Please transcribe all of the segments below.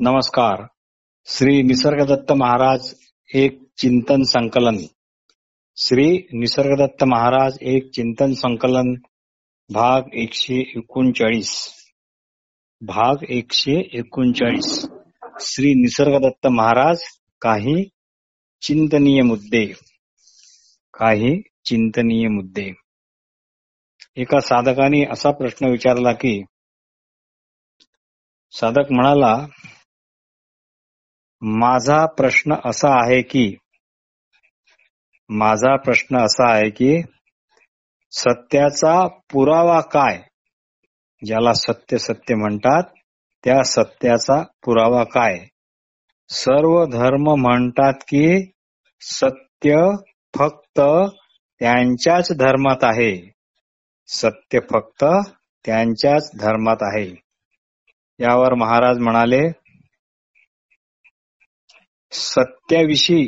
नमस्कार. श्री निसर्गदत्त महाराज एक चिंतन संकलन. श्री निसर्गदत्त महाराज एक चिंतन संकलन भाग 139. भाग 139. श्री निसर्गदत्त महाराज काही चिंतनीय मुद्दे. एका साधकाने असा प्रश्न विचारला की, साधक म्हणाला, माझा प्रश्न असा आहे की सत्याचा पुरावा काय? ज्याला सत्य म्हणतात त्या सत्याचा पुरावा काय? सर्व धर्म म्हणतात की सत्य फक्त त्यांच्याच धर्मात आहे. सत्य फक्त त्यांच्याच धर्मात आहे. यावर महाराज म्हणाले, सत्याविषयी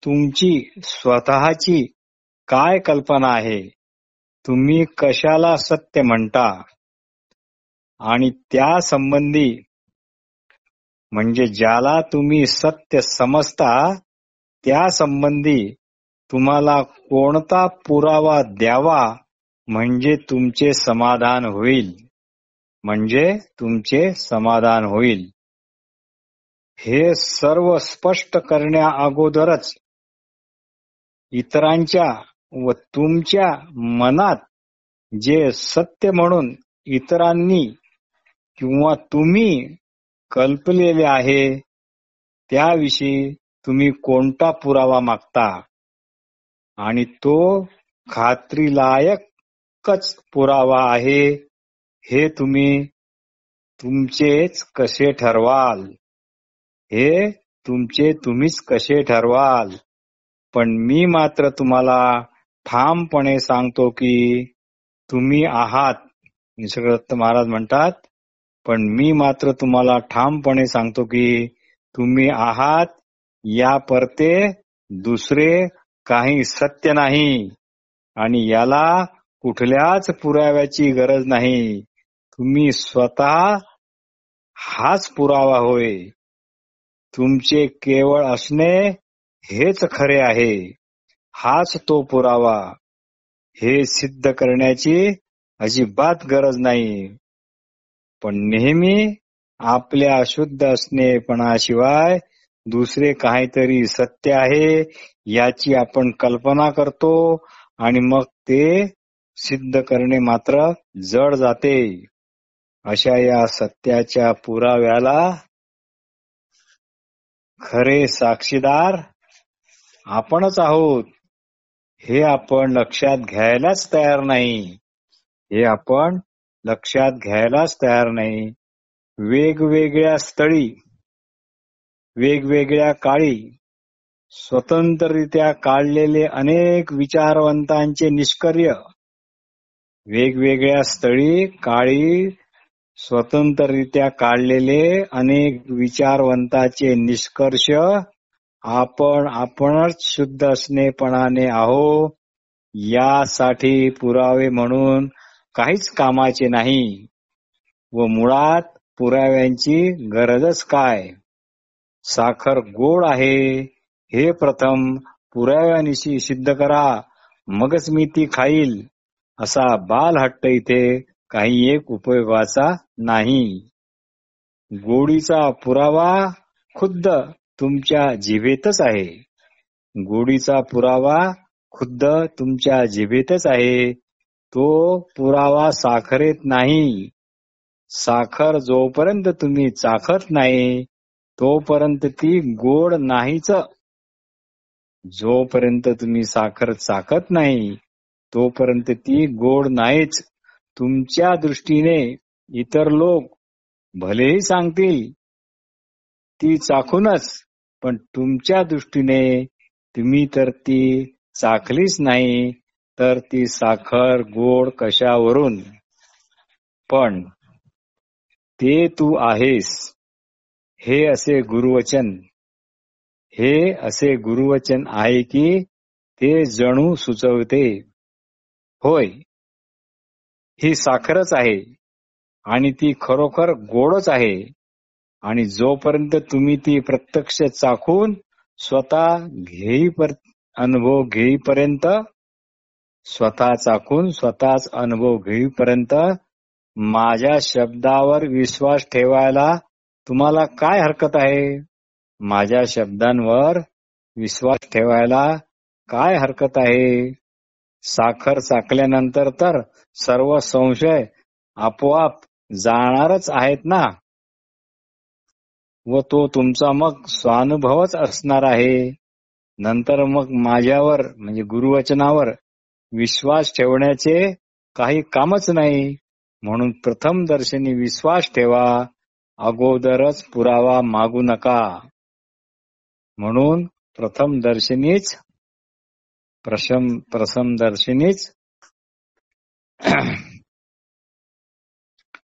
तुमची स्वतःची काय कल्पना आहे? तुम्ही कशाला सत्य म्हणता? आणि त्या संबंधी म्हणजे ज्याला तुम्ही सत्य समजता त्या संबंधी तुम्हाला कोणता पुरावा द्यावा म्हणजे तुमचे समाधान होईल? हे सर्व स्पष्ट करण्या अगोदरच इतरांच्या व तुमच्या मनात जे सत्य म्हणून इतरांनी किंवा तुम्ही कल्पलेले आहे त्याविषयी तुम्ही कोणता पुरावा मागता? आणि तो खात्रीलायकच पुरावा आहे हे तुम्ही तुमचेच कसे ठरवाल? तुम्हीच कसे ठरवाल? पण मी मात्र तुम्हाला ठामपणे सांगतो की तुम्ही आहात. निसर्गदत्त महाराज म्हणतात, पण मी मात्र तुम्हाला ठामपणे सांगतो की तुम्ही आहात. या परते दुसरे काही सत्य नाही आणि याला कुठल्याच पुराव्याची गरज नाही. तुम्ही स्वतः हाच पुरावा होय. तुमचे केवळ असणे हेच खरे आहे. हाच तो पुरावा. हे सिद्ध करण्याची अजिबात गरज नाही. पण नेहमी आपल्या अशुद्ध असणेपणाशिवाय दुसरे काहीतरी सत्य आहे याची आपण कल्पना करतो आणि मग ते सिद्ध करणे मात्र जड जाते. अशा या सत्याच्या पुराव्याला खरे साक्षीदार आपणच आहोत हे आपण लक्षात घ्यायलाच तयार नाही. वेगवेगळ्या स्थळी, वेगवेगळ्या काळी स्वतंत्ररित्या काढलेले अनेक विचारवंतांचे निष्कर्ष, वेगवेगळ्या स्थळी काळी स्वतंत्ररित्या काढलेले अनेक विचारवंतांचे निष्कर्ष आपणच शुद्ध असणेपणाने आहो यासाठी पुरावे म्हणून काहीच कामाचे नाही. व मुळात पुराव्यांची गरजच काय? साखर गोड आहे हे प्रथम पुराव्यानिशी सिद्ध करा, मगच मी ती खाईल असा बालहट्ट इथे काही एक उपयोगाचा नाही. गोडीचा पुरावा खुद्द तुमच्या जिभेतच आहे. तो पुरावा साखरेत नाही. साखर जोपर्यंत तुम्ही चाखत नाही तोपर्यंत ती गोड नाहीच. जोपर्यंत तुम्ही साखर चाखत नाही तोपर्यंत ती गोड नाहीच. तुमच्या दृष्टीने इतर लोक भलेही सांगतील ती चाखूनच, पण तुमच्या दृष्टीने तुम्ही तर ती चाखलीच नाही तर ती साखर गोड कशावरून? पण ते तू आहेस हे असे गुरुवचन आहे की ते जणू सुचवते, होय ही साखरच आहे आणि ती खरोखर गोडच आहे. आणि जोपर्यंत तुम्ही ती प्रत्यक्ष चाखून स्वतः अनुभव घेईपर्यंत, स्वतः चाखून स्वतःच अनुभव घेईपर्यंत माझ्या शब्दावर विश्वास ठेवायला तुम्हाला काय हरकत आहे? माझ्या शब्दांवर विश्वास ठेवायला काय हरकत आहे? साखर चाकल्यानंतर तर सर्व संशय आपोआप जाणारच आहेत ना, व तो तुमचा मग स्वानुभवच असणार आहे. नंतर मग माझ्यावर म्हणजे गुरुवचनावर विश्वास ठेवण्याचे काही कामच नाही. म्हणून प्रथम दर्शनी विश्वास ठेवा, अगोदरच पुरावा मागू नका. म्हणून प्रथम दर्शनीच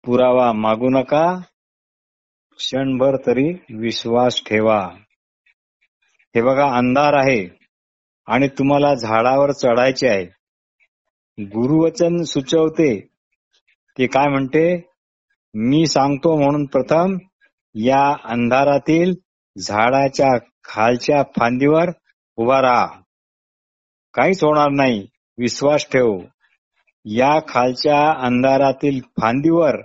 पुरावा मागू नका, क्षणभर तरी विश्वास ठेवा. हे बघा, अंधार आहे आणि तुम्हाला झाडावर चढायचे आहे. गुरुवचन सुचवते ते काय म्हणते? मी सांगतो म्हणून प्रथम या अंधारातील झाडाच्या खालच्या फांदीवर उभा राहा. काहीच होणार नाही, विश्वास ठेव. या खालच्या अंधारातील फांदीवर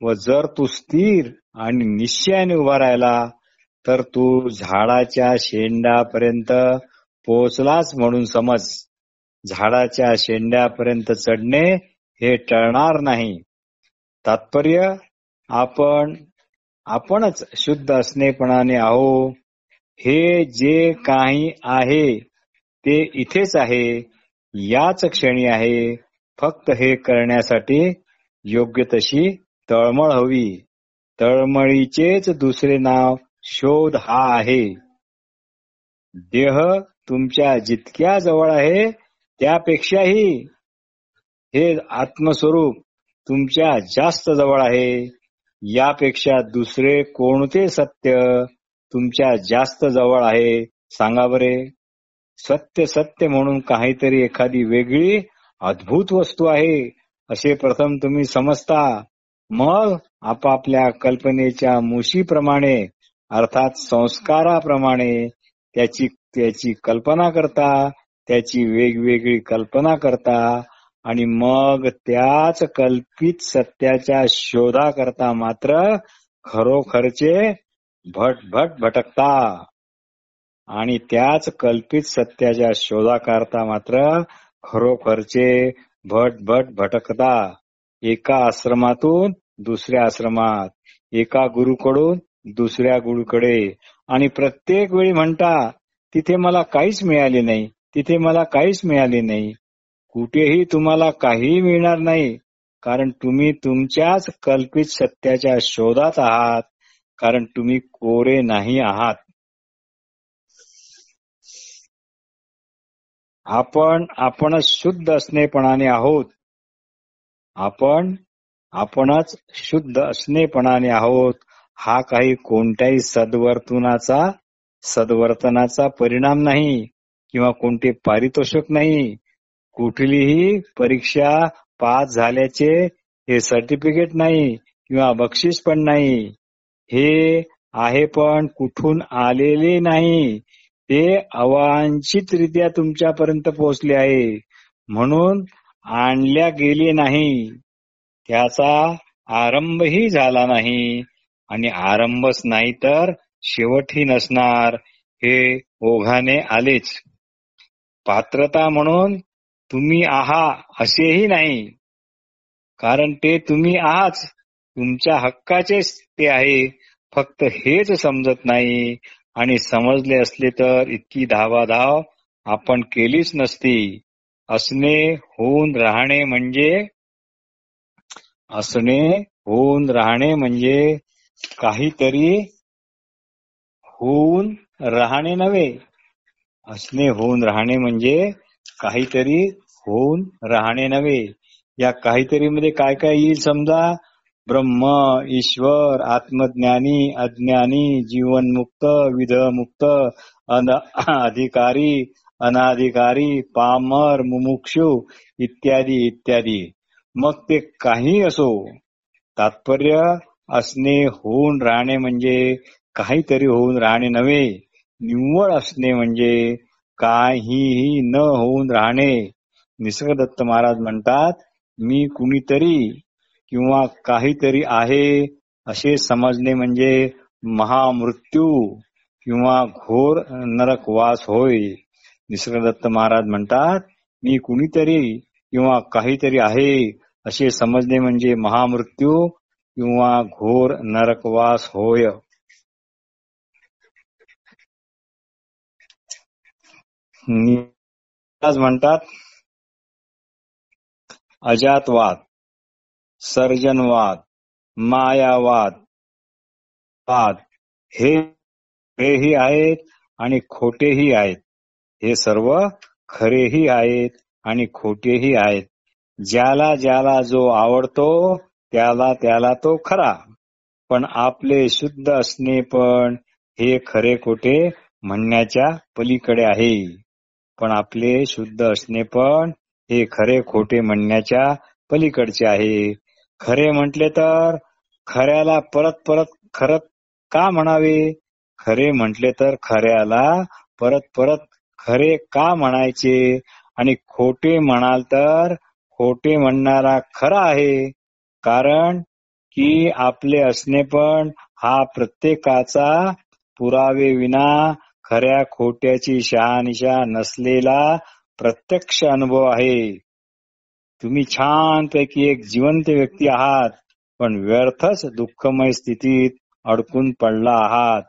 व जर तू स्थिर आणि निश्चयाने उभा राहिला तर तू झाडाच्या शेंड्यापर्यंत पोहोचलाच म्हणून समज. झाडाच्या शेंड्यापर्यंत चढणे हे टळणार नाही. तात्पर्य, आपणच शुद्ध असणेपणाने आहो. हे जे काही आहे ते इथेच आहे, याच क्षणी आहे. फक्त हे करण्यासाठी योग्य तशी तळमळ हवी. तळमळीचेच दुसरे नाव शोध हा आहे. देह तुमच्या जितक्या जवळ आहे त्यापेक्षाही हे आत्मस्वरूप तुमच्या जास्त जवळ आहे. यापेक्षा दुसरे कोणते सत्य तुमच्या जास्त जवळ आहे सांगा बरे. सत्य सत्य म्हणून काहीतरी एखादी वेगळी अद्भुत वस्तू आहे असे प्रथम तुम्ही समजता. मग आपापल्या कल्पनेच्या मुशीप्रमाणे अर्थात संस्काराप्रमाणे त्याची कल्पना करता, त्याची वेगवेगळी कल्पना करता आणि मग त्याच कल्पित सत्याच्या शोधा करता मात्र खरोखरचे भटभट भटकता. आणि त्याच कल्पित सत्याच्या शोधाकरता मात्र खरोखरचे भटभट भटकता. एका आश्रमातून दुसऱ्या आश्रमात, एका गुरुकडून दुसऱ्या गुरुकडे, आणि प्रत्येक वेळी म्हणता तिथे मला काहीच मिळाले नाही, तिथे मला काहीच मिळाले नाही. कुठेही तुम्हाला काहीही मिळणार नाही, कारण तुम्ही तुमच्याच कल्पित सत्याच्या शोधात आहात, कारण तुम्ही कोरे नाही आहात. आपणच शुद्ध असणेपणाने आहोत. आपणच शुद्ध असणेपणाने आहोत. हा काही कोणत्याही सद्वर्तनाचा परिणाम नाही किंवा कोणते पारितोषिक नाही. कुठलीही परीक्षा पास झाल्याचे हे सर्टिफिकेट नाही किंवा बक्षीस पण नाही. हे आहे पण कुठून आलेले नाही, ते अवांछितरित्या तुमच्यापर्यंत पोहोचले आहे, म्हणून आणल्या गेले नाही. त्याचा आरंभही झाला नाही आणि आरंभच नाही तर शेवटही नसणार, हे ओघाने आलेच. पात्रता म्हणून तुम्ही आहात असेही नाही, कारण ते तुम्ही आहात, तुमच्या हक्काचेच ते आहे. फक्त हेच समजत नाही, आणि समजले असले तर इतकी धावाधाव आपण केलीच नसती. असणे होऊन राहणे म्हणजे काहीतरी होऊन राहणे नव्हे. असणे होऊन राहणे म्हणजे काहीतरी होऊन राहणे नव्हे. या काहीतरी मध्ये काय काय येईल समजा? ब्रह्म, ईश्वर, आत्मज्ञानी, अज्ञानी, जीवनमुक्त, विधमुक्त, अधिकारी, अनाधिकारी, पामर, मुमुक्षु इत्यादी इत्यादी. मग ते काही असो, तात्पर्य असणे होऊन राहणे म्हणजे काहीतरी होऊन राहणे नव्हे. निव्वळ असणे म्हणजे काहीही न होऊन राहणे. निसर्गदत्त महाराज म्हणतात, मी कुणीतरी किंवा काहीतरी आहे असे समजणे म्हणजे महामृत्यू किंवा घोर नरकवास होय. निसर्गदत्त महाराज म्हणतात, मी कुणीतरी किंवा काहीतरी आहे असे समजणे म्हणजे महामृत्यू किंवा घोर नरकवास होय. महाराज म्हणतात, अजातवाद, सर्जनवाद, मायावाद हेही आहेत आणि खोटेही आहेत. हे सर्व खरेही आहेत आणि खोटेही आहेत. ज्याला ज्याला जो आवडतो त्याला त्याला तो खरा. पण आपले शुद्ध असणे पण हे खरे खोटे म्हणण्याच्या पलीकडे आहे. पण आपले शुद्ध असणे पण हे खरे खोटे म्हणण्याच्या पलीकडचे आहे. खरे म्हटले तर खऱ्याला परत परत खरं का म्हणावे? खरे म्हटले तर खऱ्याला परत परत खरे का म्हणायचे? आणि खोटे म्हणाल तर खोटे म्हणणारा खरा आहे. कारण की आपले असणे पण हा प्रत्येकाचा पुरावे विना खऱ्या खोट्याची शहानिशा नसलेला प्रत्यक्ष अनुभव आहे. तुम्ही छानपैकी एक जिवंत व्यक्ती आहात, पण व्यर्थच दुःखमय स्थितीत अडकून पडला आहात.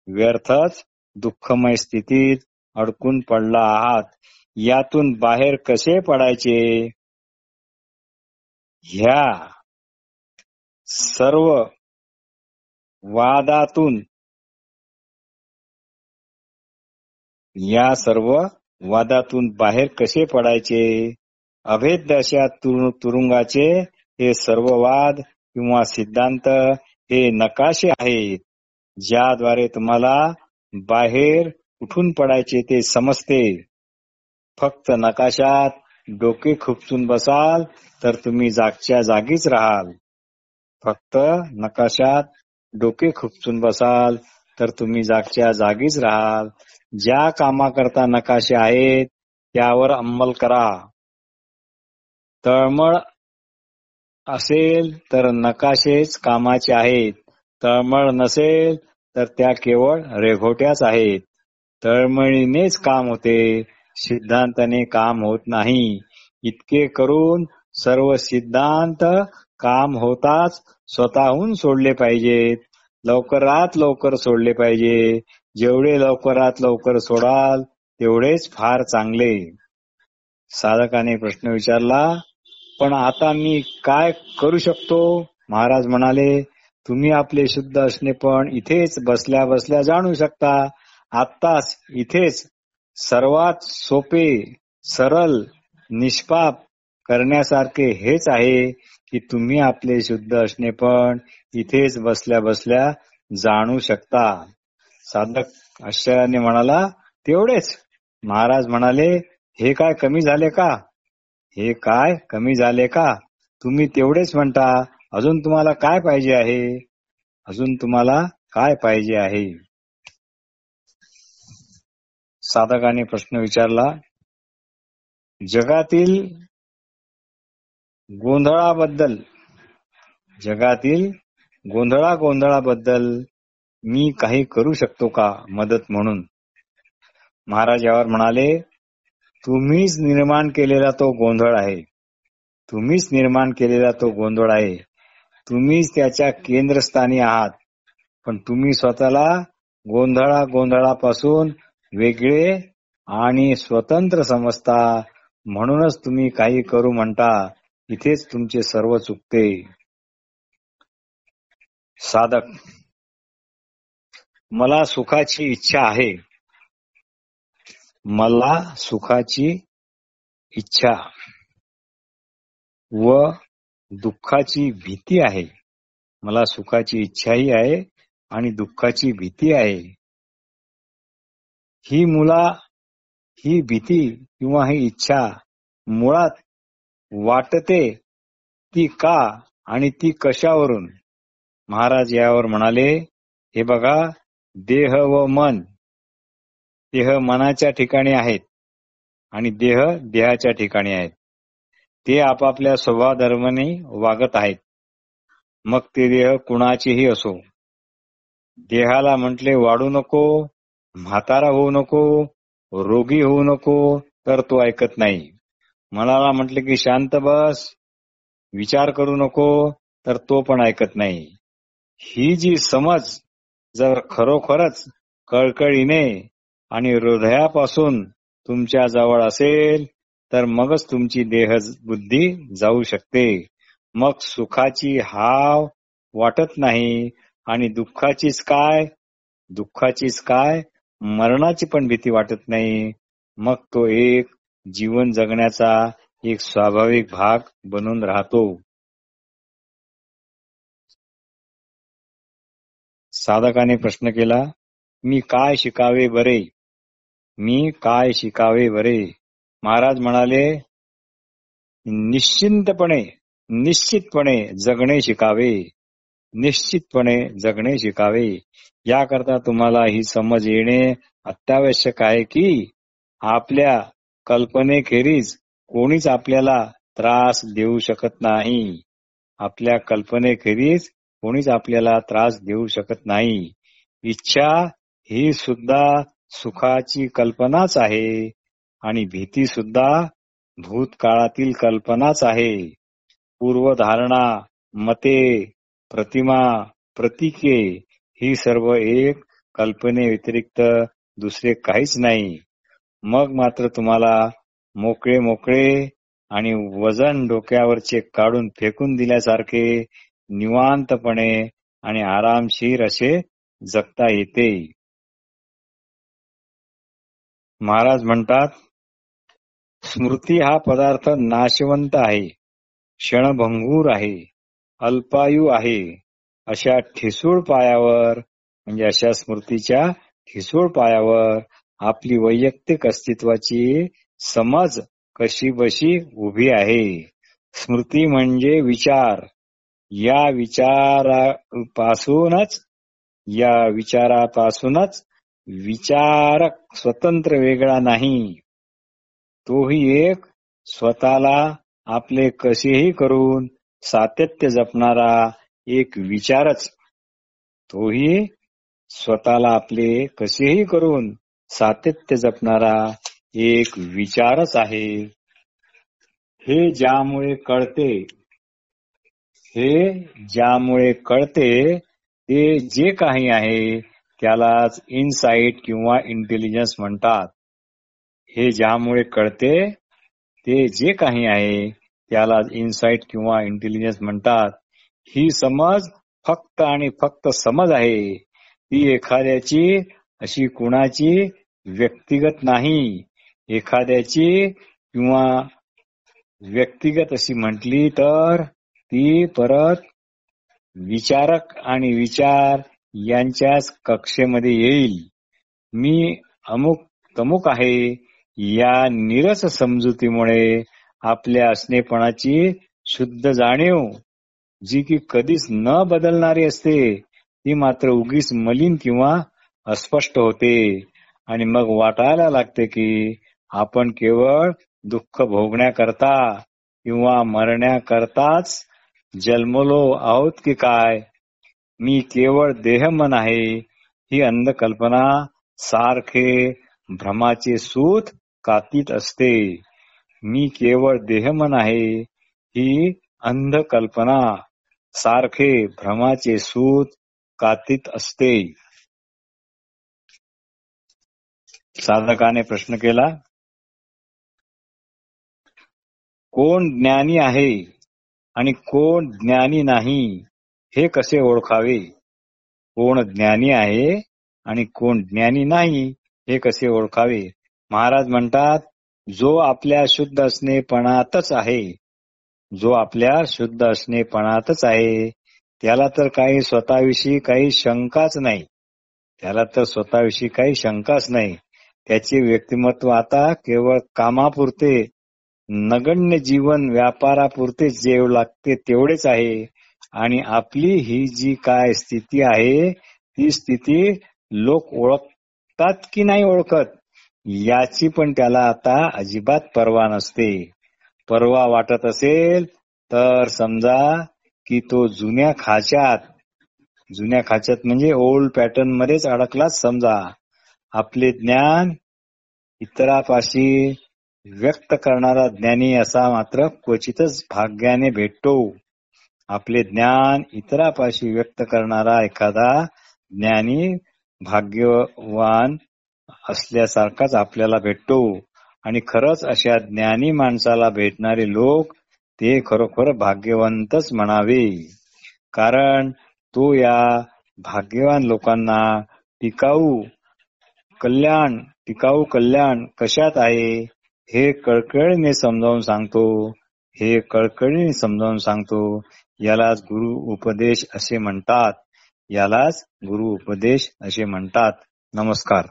व्यर्थच दुःखमय स्थितीत अडकून पडला आहात. यातून बाहेर कसे पडायचे? ह्या सर्व वादातून बाहेर कसे पडायचे? अभेद्य अशा तुरुंगाचे हे सर्व वाद किंवा सिद्धांत हे नकाशे आहेत, ज्याद्वारे तुम्हाला बाहेर कुठून पडायचे ते समजते. फक्त नकाशात डोके खुपसून बसाल तर तुम्ही जागच्या जागीच राहाल. फक्त नकाशात डोके खुपसून बसाल तर तुम्ही जागच्या जागीच राहाल. ज्या कामाकरता नकाशे आहेत त्यावर अंमल करा. तळमळ असेल तर नकाशेच कामाचे आहेत. तळमळ नसेल तर त्या केवळ रेघोट्याच आहेत. तळमळीनेच काम होते, सिद्धांताने काम होत नाही. इतके करून सर्व सिद्धांत काम होताच स्वतःहून सोडले पाहिजेत. लवकरात लवकर सोडले पाहिजे. जेवढे लवकरात लवकर सोडाल तेवढेच फार चांगले. साधकाने प्रश्न विचारला, पण आता मी काय करू शकतो? महाराज म्हणाले, तुम्ही आपले शुद्ध असणे पण इथेच बसल्या बसल्या जाणू शकता. आत्ताच इथेच. सर्वात सोपे, सरळ, निष्पाप करण्यासारखे हेच आहे की तुम्ही आपले शुद्ध असणे पण इथेच बसल्या बसल्या जाणू शकता. साधक आश्चर्याने म्हणाला, तेवढेच? महाराज म्हणाले, हे काय कमी झाले का? हे काय कमी झाले का? तुम्ही तेवढेच म्हणता. अजून तुम्हाला काय पाहिजे आहे? अजून तुम्हाला काय पाहिजे आहे? साधकाने प्रश्न विचारला, जगातील गोंधळाबद्दल मी काही करू शकतो का मदत म्हणून? महाराज यावर म्हणाले, तुम्हीच निर्माण केलेला तो गोंधळ आहे. तुम्हीच निर्माण केलेला तो गोंधळ आहे. तुम्हीच त्याच्या केंद्रस्थानी आहात. पण तुम्ही स्वतःला गोंधळापासून वेगळे आणि स्वतंत्र समजता. म्हणूनच तुम्ही काही करू म्हणता. इथेच तुमचे सर्व चुकते. साधक, मला सुखाची इच्छा आहे. मला सुखाची इच्छा व दुःखाची भीती आहे. मला सुखाची इच्छाही आहे आणि दुःखाची भीती आहे. ही भीती किंवा ही इच्छा मुळात वाटते ती का आणि ती कशावरून? महाराज यावर म्हणाले, हे बघा, देह व मन, देह मनाच्या ठिकाणी आहेत आणि देह देहाच्या ठिकाणी आहेत. ते आपापल्या स्वभाव धर्माने वागत आहेत. मग ते देह कुणाचेही असो. देहाला म्हटले वाढू नको, म्हातारा होऊ नको, रोगी होऊ नको, तर तो ऐकत नाही. मनाला म्हटले की शांत बस, विचार करू नको, तर तो पण ऐकत नाही. ही जी समज जर खरोखरच कळकळीने आणि हृदयापासून तुमच्या जवळ असेल तर मगच तुमची देह बुद्धी जाऊ शकते. मग सुखाची हाव वाटत नाही आणि दुःखाचीच काय मरणाची पण भीती वाटत नाही. मग तो एक जीवन जगण्याचा एक स्वाभाविक भाग बनून राहतो. साधकाने प्रश्न केला, मी काय शिकावे बरे? मी काय शिकावे बरे? महाराज म्हणाले, निश्चितपणे जगणे शिकावे. निश्चितपणे जगणे शिकावे. याकरता तुम्हाला ही समज येणे अत्यावश्यक आहे की आपल्या कल्पनेखेरीज कोणीच आपल्याला त्रास देऊ शकत नाही. आपल्या कल्पनेखेरीज कोणीच आपल्याला त्रास देऊ शकत नाही. इच्छा ही सुद्धा सुखाची कल्पनाच आहे आणि भीती सुद्धा भूतकाळातील कल्पनाच आहे. पूर्वधारणा, मते, प्रतिमा, प्रतीके ही सर्व एक कल्पने व्यतिरिक्त दुसरे काहीच नाही. मग मात्र तुम्हाला मोकळे आणि वजन डोक्यावरचे काढून फेकून दिल्यासारखे निवांतपणे आणि आरामशीर असे जगता येते. महाराज म्हणतात, स्मृती हा पदार्थ नाशवंत आहे, क्षणभंगूर आहे, अल्पायू आहे. अशा ठिसूळ पायावर म्हणजे अशा स्मृतीच्या ठिसूळ पायावर आपली वैयक्तिक अस्तित्वाची समज कशी बशी उभी आहे. स्मृती म्हणजे विचार. या विचारापासूनच विचारक स्वतंत्र वेगळा नाही. तोही एक स्वतःला आपले कसेही करून सातत्य जपणारा एक विचारच. तोही स्वतःला आपले कसेही करून सातत्य जपणारा एक विचारच आहे. हे ज्यामुळे कळते ते जे काही आहे त्यालाच इनसाइट किंवा इंटेलिजन्स म्हणतात. हे ज्यामुळे कळते ते जे काही आहे त्याला इनसाइट किंवा इंटेलिजन्स म्हणतात. ही समज फक्त आणि फक्त समज आहे. ती एखाद्याची अशी कुणाची व्यक्तिगत नाही. एखाद्याची किंवा व्यक्तिगत अशी म्हटली तर ती परत विचारक आणि विचार यांच्याच कक्षेमध्ये येईल. मी अमुक तमुक आहे या नीरस समजुतीमुळे आपल्या असणेपणाची शुद्ध जाणीव जी की कधीच न बदलणारी असते ती मात्र उगीच मलिन किंवा अस्पष्ट होते आणि मग वाटायला लागते की आपण केवळ दुःख भोगण्याकरता किंवा मरण्याकरताच जन्मलो आहोत की काय. मी केवळ देहमन आहे ही अंध कल्पना सारखे भ्रमाचे सूत कातीत असते. मी केवळ देहमन आहे ही अंध कल्पना सारखे भ्रमाचे सूत कातीत असते. साधकाने प्रश्न केला, कोण ज्ञानी आहे आणि कोण ज्ञानी नाही हे कसे ओळखावे? कोण ज्ञानी आहे आणि कोण ज्ञानी नाही हे कसे ओळखावे? महाराज म्हणतात, जो आपल्या शुद्ध असणेपणातच आहे त्याला तर काही स्वतःविषयी काही शंकाच नाही. त्याचे व्यक्तिमत्व आता केवळ कामापुरते नगण्य जीवन व्यापारापुरते जेव लागते तेवढेच आहे आणि आपली ही जी काय स्थिती आहे ती स्थिती लोक ओळखतात की नाही ओळखत याची पण त्याला आता अजिबात पर्वा नसते. पर्वा वाटत असेल तर समजा की तो जुन्या खाच्यात म्हणजे ओल्ड पॅटर्न मध्येच अडकलाच समजा. आपले ज्ञान इतरापाशी व्यक्त करणारा ज्ञानी असा मात्र क्वचितच भाग्याने भेटतो. आपले ज्ञान इतरापाशी व्यक्त करणारा एखादा ज्ञानी भाग्यवान असल्यासारखाच आपल्याला भेटतो. आणि खरंच अशा ज्ञानी माणसाला भेटणारे लोक ते खरोखर भाग्यवंतच म्हणावे. कारण तो या भाग्यवान लोकांना टिकाऊ कल्याण कशात आहे हे कळकळीने समजावून सांगतो. यालाच गुरु उपदेश असे म्हणतात. नमस्कार.